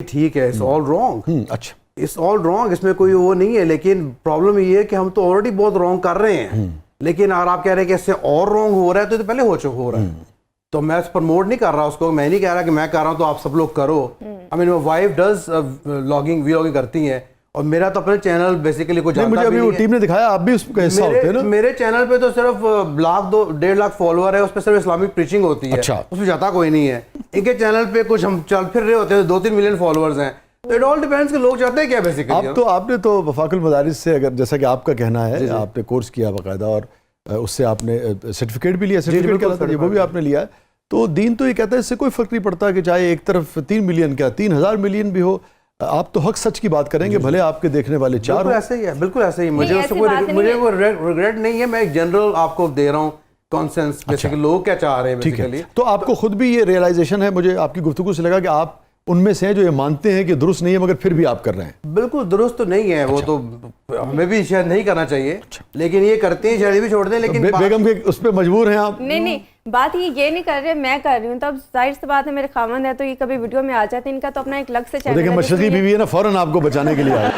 ठीक है, it's all wrong. अच्छा, इट्स ऑल रॉन्ग, इसमें कोई वो नहीं है, लेकिन प्रॉब्लम ये है कि हम तो ऑलरेडी बहुत रॉन्ग कर रहे हैं। लेकिन अगर आप कह रहे हैं कि इससे और रॉन्ग हो रहा है तो पहले हो रहा है। तो मैं प्रमोट नहीं कर रहा उसको, मैं नहीं कह रहा कि मैं कर रहा हूँ तो आप सब लोग करो। I mean wife does vlogging करती है, और मेरा तो अपना चैनल बेसिकली कुछ मुझे अभी वो टीम ने दिखाया, आप भी उसका हिस्सा होते हैं ना। मेरे चैनल पे तो सिर्फ 1.5 लाख फॉलोअर है, उस पर सिर्फ इस्लामिक प्रीचिंग होती है। अच्छा। उसमें जाता कोई नहीं है। इनके चैनल पे कुछ हम चल फिर रहे होते हैं, 2-3 मिलियन फॉलोअर्स हैं। तो इट ऑल डिपेंड्स कि लोग चाहते हैं क्या बेसिकली। आपने तो वफाकुल मदारिस से, अगर जैसा कि आपका कहना है, आपने कोर्स किया बाकायदा और उससे आपने सर्टिफिकेट भी लिया, सर्टिफिकेट क्या था वो भी आपने लिया है। तो दीन तो ये कहता है इससे कोई फर्क नहीं पड़ता कि चाहे एक तरफ 3 मिलियन क्या 3000 मिलियन भी हो, आप तो हक सच की बात करेंगे, भले आपके देखने वाले 4 हो। ऐसे ही है, बिल्कुल ऐसे ही। मुझे कोई रिग्रेट नहीं है, मैं एक जनरल आपको दे रहा हूँ कॉन्सेंस, बेसिकली लोग क्या चाह रहे हैं बेसिकली। तो आपको खुद भी ये रियलाइजेशन है, मुझे आपकी गुफ्तगू से लगा कि आप उनमें से हैं जो ये मानते हैं कि दुरुस्त नहीं है, मगर फिर भी आप कर रहे हैं। बिल्कुल दुरुस्त तो नहीं है। वो तो हमें भी शायद नहीं करना चाहिए, लेकिन ये करते हैं, शायद भी छोड़ दें। लेकिन बेगम के उस पर मजबूर हैं आप? नहीं, बात ये नहीं कर रहे, मैं कर रही हूँ। तब जाहिर सी बात है, मेरे खामन है तो ये कभी वीडियो में आ जाते हैं। इनका तो अपना एक अलग से चैनल है। देखिए मशरकी बीवी है ना, फौरन आपको बचाने के लिए आए।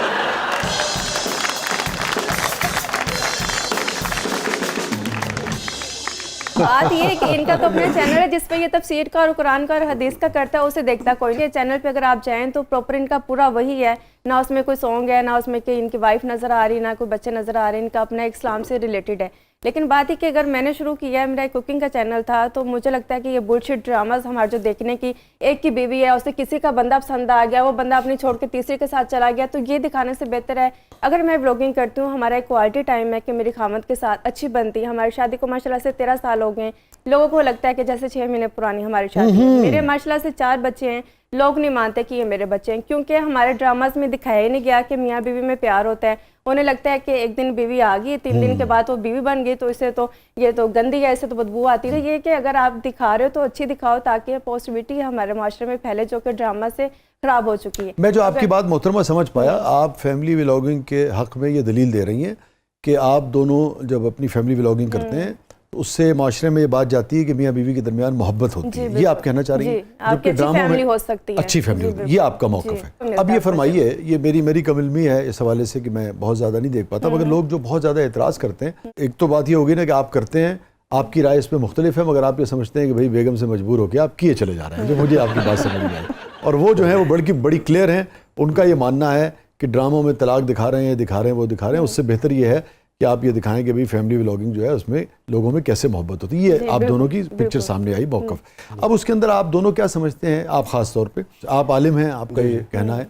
बात ये है कि इनका तो अपना चैनल है जिस पे ये तफसीर का और कुरान का और हदीस का करता है, उसे देखता कोई नहीं। चैनल पे अगर आप जाएं तो प्रॉपर इनका पूरा वही है, ना उसमें कोई सॉन्ग है, ना उसमें कि इनकी वाइफ नज़र आ रही, ना कोई बच्चे नज़र आ रहे हैं। इनका अपना एक इस्लाम से रिलेटेड है। लेकिन बात है कि अगर मैंने शुरू किया है, मेरा एक कुकिंग का चैनल था, तो मुझे लगता है कि ये बुलशिट ड्रामास हमारे जो देखने की, एक की बीवी है, उसे किसी का बंदा पसंद आ गया, वो बंदा अपनी छोड़ के तीसरे के साथ चला गया, तो ये दिखाने से बेहतर है अगर मैं व्लॉगिंग करती हूँ, हमारा एक क्वालिटी टाइम है कि मेरी खामद के साथ अच्छी बनती है। हमारी शादी को माशाल्लाह से 13 साल हो गए। लोगों को लगता है कि जैसे 6 महीने पुरानी हमारी शादी है। मेरे माशाल्लाह से 4 बच्चे हैं। लोग नहीं मानते कि ये मेरे बच्चे हैं, क्योंकि हमारे ड्रामास में दिखाया ही नहीं गया कि मियाँ बीवी में प्यार होता है। उन्हें लगता है कि एक दिन बीवी आ गई, 3 दिन के बाद वो बीवी बन गई, तो इसे तो ये तो गंदी है, इसे तो बदबू आती है। ये कि अगर आप दिखा रहे हो तो अच्छी दिखाओ, ताकि पॉजिटिविटी हमारे माशरे में फैले, जो कि ड्रामा से खराब हो चुकी है। मैं जो आपकी बात मोहतरमा समझ पाया, आप फैमिली व्लॉगिंग के हक में ये दलील दे रही हैं कि आप दोनों जब अपनी फैमिली व्लॉगिंग करते हैं तो उससे माशरे में ये बात जाती है कि मियाँ बीवी के दरमियान मोहब्बत होती है। ये आप कहना चाह रही हैं? जबकि ड्रामा में हो सकती है, अच्छी फैमिली होती है, ये आपका मौक़िफ़ है। अब ये फरमाइए, ये मेरी कमिलमी है इस हवाले से कि मैं बहुत ज़्यादा नहीं देख पाता, मगर लोग जो बहुत ज़्यादा एतराज़ करते हैं, एक तो बात ये होगी ना कि आप करते हैं, आपकी राय इस पर मुख्तलिफ है, मगर आप ये समझते हैं कि भाई बेगम से मजबूर होकर आप किए चले जा रहे हैं, जो मुझे आपकी बात समझ में आई। और वो जो है वो बड़ी क्लियर हैं, उनका ये मानना है कि ड्रामों में तलाक दिखा रहे हैं, वो दिखा रहे हैं, उससे बेहतर ये है कि आप ये दिखाएं कि भाई फैमिली व्लॉगिंग जो है उसमें लोगों में कैसे मोहब्बत होती है। ये आप दोनों की पिक्चर सामने आई, मौक़िफ़। अब उसके अंदर आप दोनों क्या समझते हैं? आप ख़ास तौर पे आप आलिम हैं, आपका ये कहना है,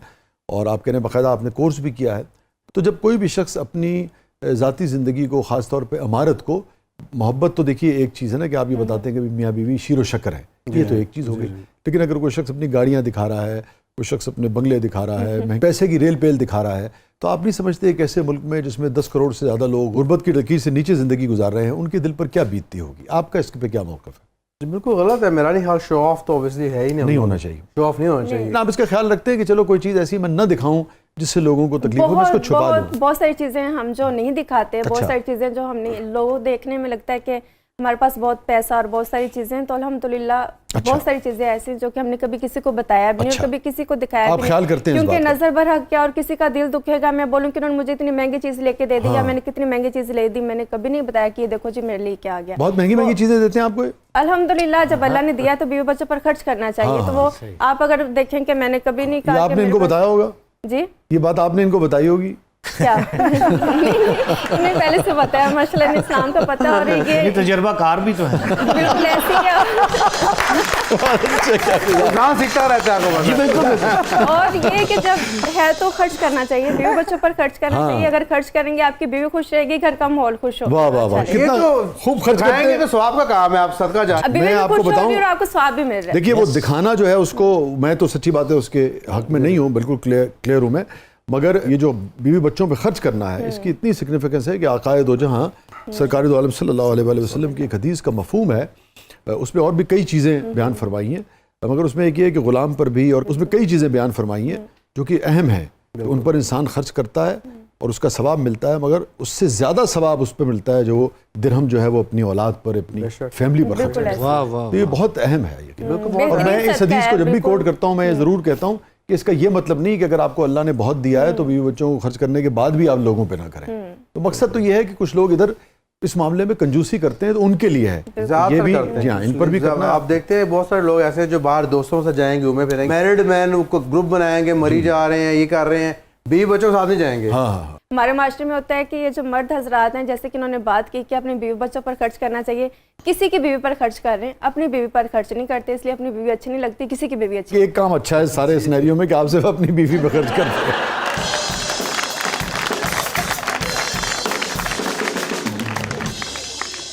और आप कहने बाकायदा आपने कोर्स भी किया है। तो जब कोई भी शख्स अपनी ज़ाती ज़िंदगी को, ख़ास तौर पर अमारत को, मोहब्बत तो देखिए एक चीज़ है ना कि आप ये बताते हैं कि मियाँ बीवी शीर व शक्कर है, ये तो एक चीज़ हो गई। लेकिन अगर कोई शख्स अपनी गाड़ियाँ दिखा रहा है, कोई शख्स अपने बंगले दिखा रहा है, पैसे की रेल पेल दिखा रहा है, तो आप नहीं समझते एक ऐसे मुल्क में जिसमें 10 करोड़ से ज़्यादा लोग गुर्बत की लकीर से नीचे ज़िंदगी गुजार रहे हैं, उनके दिल पर क्या बीतती होगी? आपका इस पे क्या मौक़िफ़ है? बिल्कुल गलत है, मेरा नहीं ख्याल। शो ऑफ तो ऑब्वियसली है ही नहीं होना चाहिए। शो ऑफ नहीं होना चाहिए। आप इसका ख्याल रखते हैं कि चलो कोई चीज़ ऐसी मैं न दिखाऊं जिससे लोगों को तकलीफ हो, मैं इसको छुपा दूं? बहुत सारी चीज़ें हम जो नहीं दिखाते, बहुत सारी चीज़ें जो हमने, लोग देखने में लगता है कि हमारे पास बहुत पैसा और बहुत सारी चीज़ें, तो अल्हम्दुलिल्लाह बहुत सारी चीज़ें ऐसी जो कि हमने कभी किसी को बताया भी नहीं और कभी किसी को दिखाया भी नहीं, क्योंकि नज़र भर हक क्या, और किसी का दिल दुखेगा। मैं बोलूँ कि उन्होंने मुझे इतनी महंगी चीज़ लेके दे दी, या मैंने कितनी महंगी चीज़ ले दी, मैंने कभी नहीं बताया कि देखो जी मेरे लिए क्या आ गया। बहुत महंगी चीज़ें देते हैं आपको? अल्हम्दुलिल्लाह, जब अल्लाह ने दिया तो बीवी बच्चों पर खर्च करना चाहिए। तो वो आप अगर देखें कि मैंने कभी नहीं कहा। आपने इनको बताया होगा जी? ये बात आपने इनको बताई होगी क्या? नहीं, पहले से बताया, मसलन इस्लाम का पता, और ये तजर्बाकार भी तो है। बिल्कुल ऐसी कहाँ सीखता रहता है जी, बिल्कुल। और ये कि जब है तो खर्च करना चाहिए, बीवी बच्चों पर खर्च करना चाहिए। अगर खर्च करेंगे, आपकी बीवी खुश रहेगी, घर का माहौल खुश होगा। वाह वाह वाह, कितना खूब खर्च करेंगे तो स्वाब का काम है, आप सदका जा। मैं आपको बताऊं, और आपको स्वाब भी मिल रहा है। देखिए वो दिखाना जो है उसको, मैं तो सच्ची बात है उसके हक में नहीं हूँ, बिल्कुल क्लियर हूँ मैं, मगर ये जो बीवी बच्चों पे खर्च करना है, इसकी इतनी सिग्निफिकेंस है कि आकाए दो जहाँ सरकार दो आलम सल्लल्लाहु अलैहि वसल्लम की एक हदीस का मफहूम है, उसमें और भी कई चीज़ें बयान फरमाई हैं, मगर उसमें एक ये है कि ग़ुलाम पर भी, और उसमें कई चीज़ें बयान फरमाई हैं जो कि अहम है। उन पर इंसान खर्च करता है और उसका सवाब मिलता है, मगर उससे ज़्यादा सवाब उस पर मिलता है जो दिरहम जो है वो अपनी औलाद पर, अपनी फैमिली पर खर्च करता है। तो ये बहुत अहम है। और मैं इस हदीस को जब भी कोट करता हूँ, मैं ये ज़रूर कहता हूँ कि इसका ये मतलब नहीं कि अगर आपको अल्लाह ने बहुत दिया है तो बीवी बच्चों को खर्च करने के बाद भी आप लोगों पे ना करें। तो मकसद तो ये है कि कुछ लोग इधर इस मामले में कंजूसी करते हैं तो उनके लिए है, ये भी जी हाँ, इन पर भी करना। आप देखते हैं बहुत सारे लोग ऐसे जो बाहर दोस्तों से जाएंगे, घूमे फिरेंगे, मैरिड मैन को ग्रुप बनाएंगे, मरी जा रहे हैं, ये कर रहे हैं, बीवी बच्चों के साथ नहीं जाएंगे। हाँ, हमारे माशरे में होता है कि ये जो मर्द हजरात हैं, जैसे कि उन्होंने बात की कि अपनी बीवी बच्चों पर खर्च करना चाहिए, किसी की बीवी पर खर्च कर रहे हैं, अपनी बीवी पर खर्च नहीं करते, इसलिए अपनी बीवी अच्छी नहीं लगती, किसी की बीवी अच्छी। एक काम अच्छा है सारे सिनेरियो में कि आप सिर्फ अपनी बीवी पर खर्च करते हैं।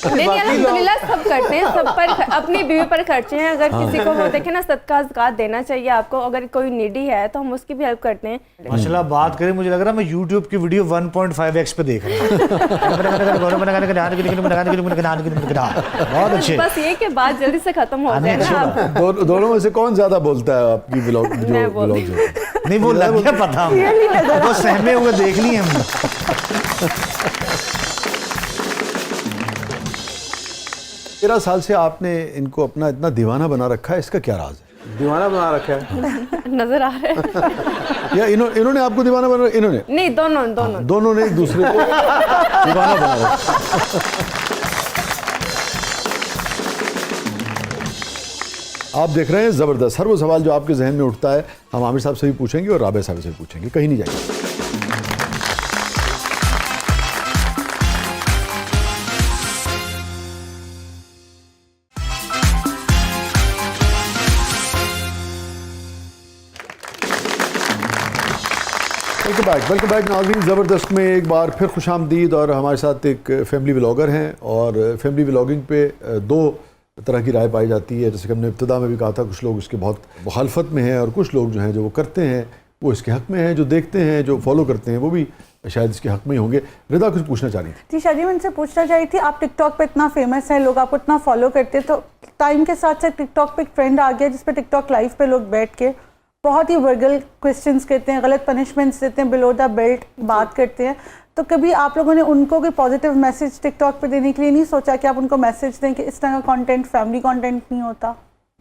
नहीं, अल्हम्दुलिल्लाह सब करते हैं, सब पर अपनी बीवी पर खर्चे हैं। अगर किसी को वो देखे ना, सदका ज़कात देना चाहिए आपको, अगर कोई नीडी है तो हम उसकी भी हेल्प करते हैं। माशाल्लाह बात करें, मुझे लग रहा है मैं YouTube की वीडियो 1.5x पे देख रहा हूँ। बहुत अच्छे। बस ये कि बात जल्दी से खत्म हो जाए ना आप। दोनों में से कौन ज्यादा बोलता है आपकी व्लॉग जो मैं बोलती व्लॉग जो नहीं वो लग गया पता, हम वो सहमे हुए देख लिए हमने। 13 साल से आपने इनको अपना इतना दीवाना बना रखा है, इसका क्या राज है? दीवाना बना रखा है। नजर आ रहा है या इन्होंने आपको दीवाना बना, इन्होंने नहीं, दोनों ने एक दूसरे को दीवाना बना रखा। आप देख रहे हैं जबरदस्त। हर वो सवाल जो आपके जहन में उठता है हम आमिर साहब से भी पूछेंगे और राबे साहब से भी पूछेंगे, कहीं नहीं जाएंगे। वेलकम बैक नाज़रीन। ज़बरदस्त में एक बार फिर खुशामदीद। और हमारे साथ एक फैमिली व्लॉगर हैं और फैमिली व्लॉगिंग पे दो तरह की राय पाई जाती है। जैसे कि हमने इब्तिदा में भी कहा था, कुछ लोग इसके बहुत मुखालफत में हैं और कुछ लोग जो हैं जो वो करते हैं वो इसके हक़ में हैं, जो देखते हैं जो फॉलो करते हैं वो भी शायद इसके हक़ में ही होंगे। रिदा कुछ पूछना चाह रही थी। जी शादी, मैं उनसे पूछना चाह रही थी, आप टिकटॉक पे इतना फेमस हैं, लोग आपको इतना फॉलो करते हैं, तो टाइम के साथ साथ टिकटॉक पे एक ट्रेंड आ गया जिस पे टिकटॉक लाइव पे लोग बैठ के बहुत ही वर्गल क्वेश्चंस करते हैं, गलत पनिशमेंट्स देते हैं, बिलो द बेल्ट बात करते हैं। तो कभी आप लोगों ने उनको कोई पॉजिटिव मैसेज टिकटॉक पे देने के लिए नहीं सोचा कि आप उनको मैसेज दें कि इस तरह का कंटेंट फैमिली कंटेंट नहीं होता?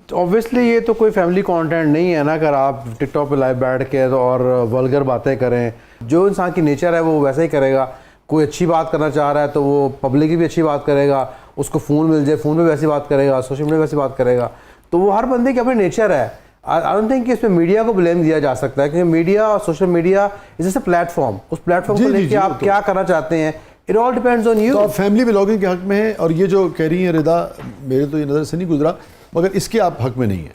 ऑब्वियसली ये तो कोई फैमिली कंटेंट नहीं है ना। अगर आप टिकटॉक पे लाइव बैठ के तो और वल्गर बातें करें, जो इंसान की नेचर है वो वैसा ही करेगा। कोई अच्छी बात करना चाह रहा है तो वो पब्लिक भी अच्छी बात करेगा, उसको फ़ोन मिल जाए फ़ोन पे वैसी बात करेगा, सोशल मीडिया वैसी बात करेगा। तो वो हर बंदे की अपनी नेचर है। आई डोंट थिंक कि इसमें मीडिया को ब्लेम दिया जा सकता है, क्योंकि मीडिया और social media is just a platform. उस प्लेटफॉर्म को लेकर आप क्या करना चाहते हैं, it all depends on you. तो आप फैमिली व्लॉगिंग के हक़ में हैं और ये जो कह रही हैं रिदा, मेरे तो ये नज़र से नहीं गुजरा, मगर इसके आप हक़ में नहीं है।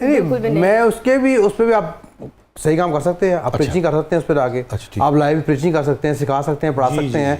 नहीं, मैं उसके भी उस पर भी आप सही काम कर सकते हैं। आप प्रीचिंग कर सकते हैं उस पर आगे, आप लाइव प्रीचिंग कर सकते हैं, सिखा सकते हैं, पढ़ा सकते हैं।